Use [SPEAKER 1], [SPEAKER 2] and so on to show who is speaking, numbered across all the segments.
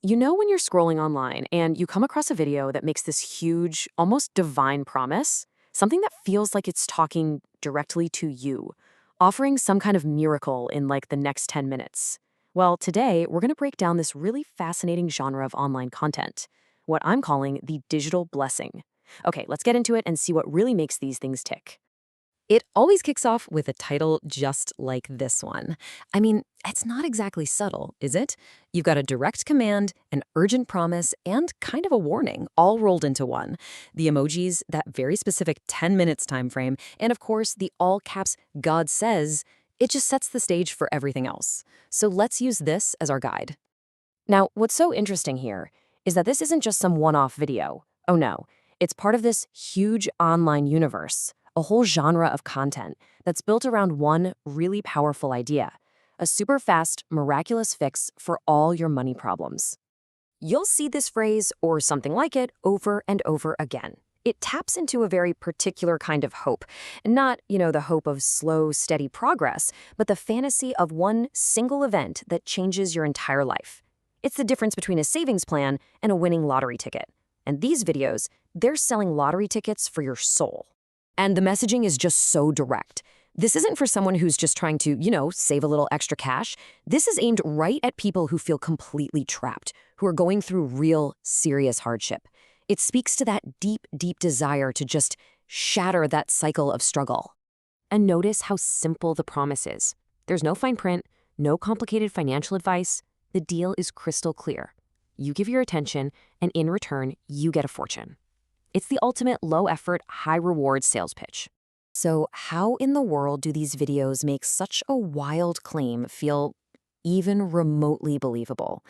[SPEAKER 1] You know when you're scrolling online and you come across a video that makes this huge, almost divine promise? Something that feels like it's talking directly to you, offering some kind of miracle in like the next 10 minutes. Well, today we're going to break down this really fascinating genre of online content, what I'm calling the digital blessing. Okay, let's get into it and see what really makes these things tick.
[SPEAKER 2] It always kicks off with a title just like this one. I mean, it's not exactly subtle, is it? You've got a direct command, an urgent promise, and kind of a warning, all rolled into one. The emojis, that very specific 10 minutes time frame, and of course, the all caps God says, it just sets the stage for everything else. So let's use this as our guide.
[SPEAKER 1] Now, what's so interesting here is that this isn't just some one off video. Oh no, it's part of this huge online universe, a whole genre of content that's built around one really powerful idea, a super fast, miraculous fix for all your money problems. You'll see this phrase or something like it over and over again. It taps into a very particular kind of hope. Not, the hope of slow, steady progress, but the fantasy of one single event that changes your entire life. It's the difference between a savings plan and a winning lottery ticket. And these videos, they're selling lottery tickets for your soul. And the messaging is just so direct. This isn't for someone who's just trying to, save a little extra cash. This is aimed right at people who feel completely trapped, who are going through real, serious hardship. It speaks to that deep, deep desire to just shatter that cycle of struggle. And notice how simple the promise is. There's no fine print, no complicated financial advice. The deal is crystal clear. You give your attention, and in return, you get a fortune. It's the ultimate low-effort, high-reward sales pitch. So how in the world do these videos make such a wild claim feel even remotely believable?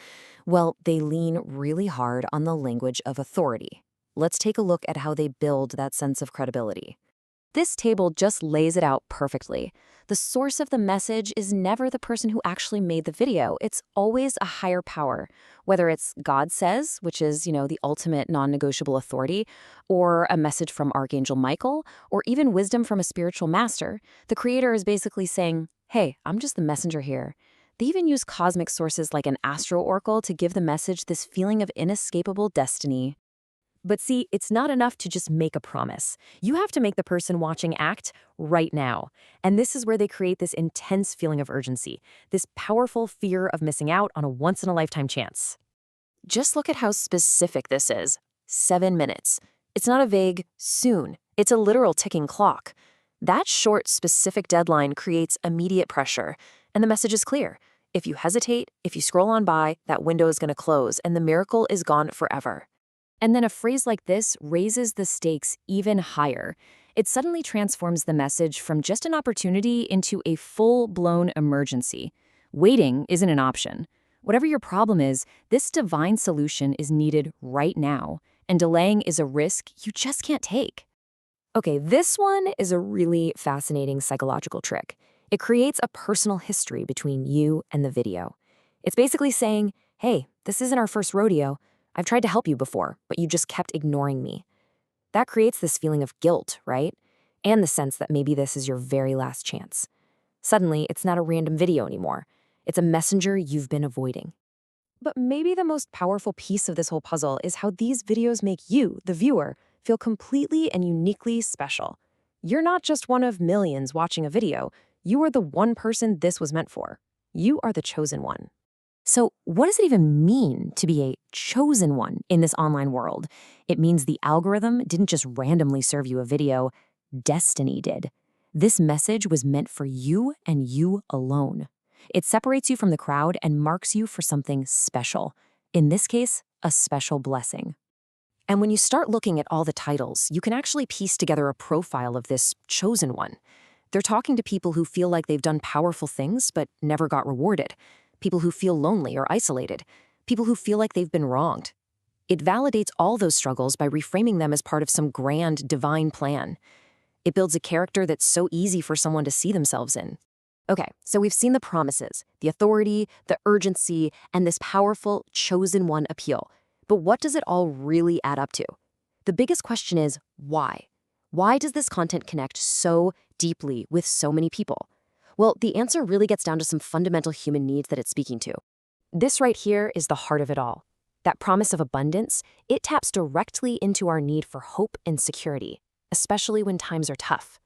[SPEAKER 1] Well, they lean really hard on the language of authority. Let's take a look at how they build that sense of credibility. This table just lays it out perfectly. The source of the message is never the person who actually made the video. It's always a higher power, whether it's God says, which is, the ultimate non-negotiable authority, or a message from Archangel Michael, or even wisdom from a spiritual master. The creator is basically saying, hey, I'm just the messenger here. They even use cosmic sources like an astro oracle to give the message this feeling of inescapable destiny. But see, it's not enough to just make a promise. You have to make the person watching act right now. And this is where they create this intense feeling of urgency, this powerful fear of missing out on a once-in-a-lifetime chance. Just look at how specific this is. 7 minutes. It's not a vague soon. It's a literal ticking clock. That short, specific deadline creates immediate pressure. And the message is clear. If you hesitate, if you scroll on by, that window is going to close and the miracle is gone forever. And then a phrase like this raises the stakes even higher. It suddenly transforms the message from just an opportunity into a full-blown emergency. Waiting isn't an option. Whatever your problem is, this divine solution is needed right now, and delaying is a risk you just can't take. Okay, this one is a really fascinating psychological trick. It creates a personal history between you and the video. It's basically saying, hey, this isn't our first rodeo. I've tried to help you before, but you just kept ignoring me. That creates this feeling of guilt, right? And the sense that maybe this is your very last chance. Suddenly, it's not a random video anymore. It's a messenger you've been avoiding. But maybe the most powerful piece of this whole puzzle is how these videos make you, the viewer, feel completely and uniquely special. You're not just one of millions watching a video. You are the one person this was meant for. You are the chosen one. So what does it even mean to be a chosen one in this online world? It means the algorithm didn't just randomly serve you a video, destiny did. This message was meant for you and you alone. It separates you from the crowd and marks you for something special. In this case, a special blessing. And when you start looking at all the titles, you can actually piece together a profile of this chosen one. They're talking to people who feel like they've done powerful things but never got rewarded. People who feel lonely or isolated, people who feel like they've been wronged. It validates all those struggles by reframing them as part of some grand, divine plan. It builds a character that's so easy for someone to see themselves in. Okay, so we've seen the promises, the authority, the urgency, and this powerful, chosen one appeal. But what does it all really add up to? The biggest question is, why? Why does this content connect so deeply with so many people? Well, the answer really gets down to some fundamental human needs that it's speaking to. This right here is the heart of it all. That promise of abundance, it taps directly into our need for hope and security, especially when times are tough.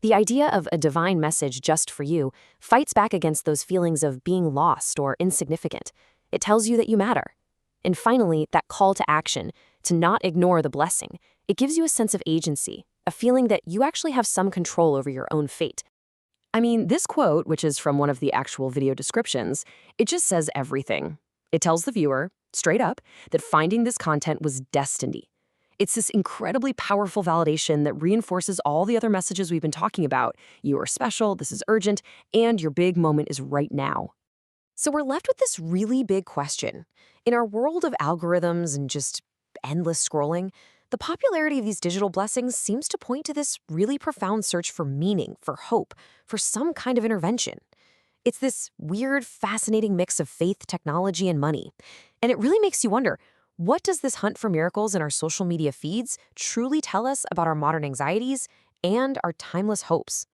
[SPEAKER 1] The idea of a divine message just for you fights back against those feelings of being lost or insignificant. It tells you that you matter. And finally, that call to action, to not ignore the blessing, it gives you a sense of agency, a feeling that you actually have some control over your own fate. I mean, this quote, which is from one of the actual video descriptions, it just says everything. It tells the viewer, straight up, that finding this content was destiny. It's this incredibly powerful validation that reinforces all the other messages we've been talking about. You are special, this is urgent, and your big moment is right now. So we're left with this really big question. In our world of algorithms and just endless scrolling, the popularity of these digital blessings seems to point to this really profound search for meaning, for hope, for some kind of intervention. It's this weird, fascinating mix of faith, technology, and money. And it really makes you wonder, what does this hunt for miracles in our social media feeds truly tell us about our modern anxieties and our timeless hopes?